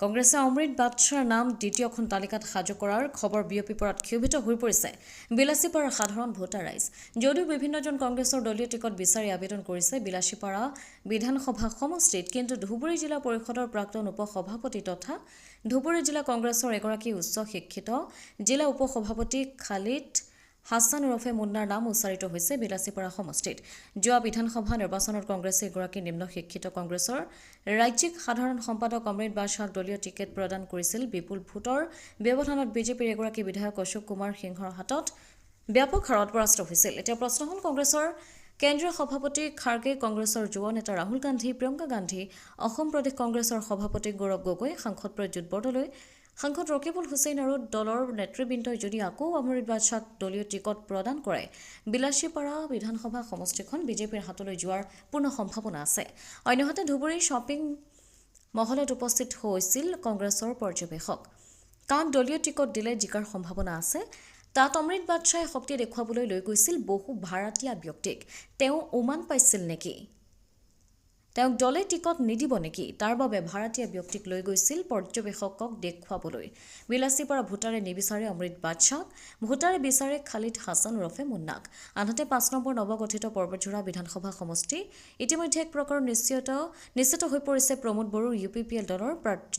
কংগ্ৰেছে অমৃত বাদশ্বাৰ নাম দ্বিতীয়খন তালিকাত সাজু কৰাৰ খবৰ বিয়পি পৰাত ক্ষোভিত হৈ পৰিছে বিলাসীপাৰাৰ সাধাৰণ ভোটাৰ ৰাইজ। যদিও বিভিন্নজন কংগ্ৰেছৰ দলীয় টিকট বিচাৰি আবেদন কৰিছে বিলাসীপাৰা বিধানসভা সমষ্টিত, কিন্তু ধুবুৰী জিলা পৰিষদৰ প্ৰাক্তন উপসভাপতি তথা ধুবুৰী জিলা কংগ্ৰেছৰ এগৰাকী উচ্চ শিক্ষিত জিলা উপসভাপতি খালিদ হাছান ওৰফে মুন্নাৰ নাম উচ্চাৰিত হৈছে বিলাসীপাৰা সমষ্টিত। যোৱা বিধানসভা নিৰ্বাচনত কংগ্ৰেছে এগৰাকী নিম্ন শিক্ষিত কংগ্ৰেছৰ ৰাজ্যিক সাধাৰণ সম্পাদক অমৃত বাদশ্বাক দলীয় টিকেট প্ৰদান কৰিছিল। বিপুল ভোটৰ ব্যৱধানত বিজেপিৰ এগৰাকী বিধায়ক অশোক কুমাৰ সিংহৰ হাতত ব্যাপক হাৰত পৰাস্ত হৈছিল। এতিয়া প্ৰশ্ন হ'ল, কংগ্ৰেছৰ কেন্দ্ৰীয় সভাপতি খাৰ্গে, কংগ্ৰেছৰ যুৱ নেতা ৰাহুল গান্ধী, প্ৰিয়ংকা গান্ধী, অসম প্ৰদেশ কংগ্ৰেছৰ সভাপতি গৌৰৱ গগৈ, সাংসদ প্ৰদ্যুৎ বৰদলৈ, সাংসদ ৰকিবুল হুছেইন আৰু দলৰ নেতৃবৃন্দই যদি আকৌ অমৃত বাদশ্বাক দলীয় টিকট প্ৰদান কৰে, বিলাসীপাৰা বিধানসভা সমষ্টিখন বিজেপিৰ হাতলৈ যোৱাৰ পূৰ্ণ সম্ভাৱনা আছে। অন্যহাতে ধুবুৰী শ্বপিং মহলত উপস্থিত হৈছিল কংগ্ৰেছৰ পৰ্যবেক্ষক। কাক দলীয় টিকট দিলে জিকাৰ সম্ভাৱনা আছে, তাত অমৃত বাদশ্বাহে শক্তি দেখুৱাবলৈ লৈ গৈছিল বহু ভাড়াতীয়া ব্যক্তিক। তেওঁ উমান পাইছিল নেকি? তেওঁক দলে টিকট নিদিব নেকি? তাৰ বাবে ভাড়াতীয়া ব্যক্তিক লৈ গৈছিল পৰ্যবেক্ষকক দেখুৱাবলৈ। বিলাসীপাৰা ভোটাৰে নিবিচাৰে অমৃত বাদশ্বাক, ভোটাৰে বিচাৰে খালিদ হাছান ওৰফে মুন্নাক। আনহাতে ৫ নম্বৰ নৱগঠিত পৰ্বতঝৰা বিধানসভা সমষ্টি ইতিমধ্যে এক প্ৰকাৰৰ নিশ্চিত হৈ পৰিছে প্ৰমোদ বড়োৰ UPPL দলৰ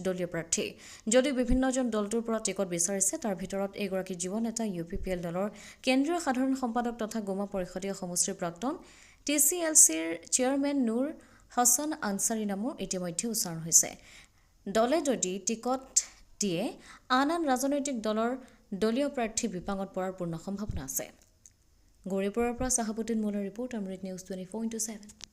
দলীয় প্ৰাৰ্থী। যদিও বিভিন্নজন দলটোৰ পৰা টিকট বিচাৰিছে, তাৰ ভিতৰত এগৰাকী যুৱ নেতা UPPL দলৰ কেন্দ্ৰীয় সাধাৰণ সম্পাদক তথা গোমা পৰিষদীয় সমষ্টিৰ প্ৰাক্তন TCLCৰ চেয়াৰমেন নুৰ হাছান আনছাৰী নামো ইতিমধ্যে উচ্চাৰণ হৈছে। দলে যদি টিকট দিয়ে, আন ৰাজনৈতিক দলৰ দলীয় প্ৰাৰ্থী বিপাঙত পৰাৰ পূৰ্ণ সম্ভাৱনা আছে। গৌৰীপুৰৰ পৰা চাহাবুদ্দিন মোলৰ ৰিপৰ্ট, অমৃত নিউজ 24/7।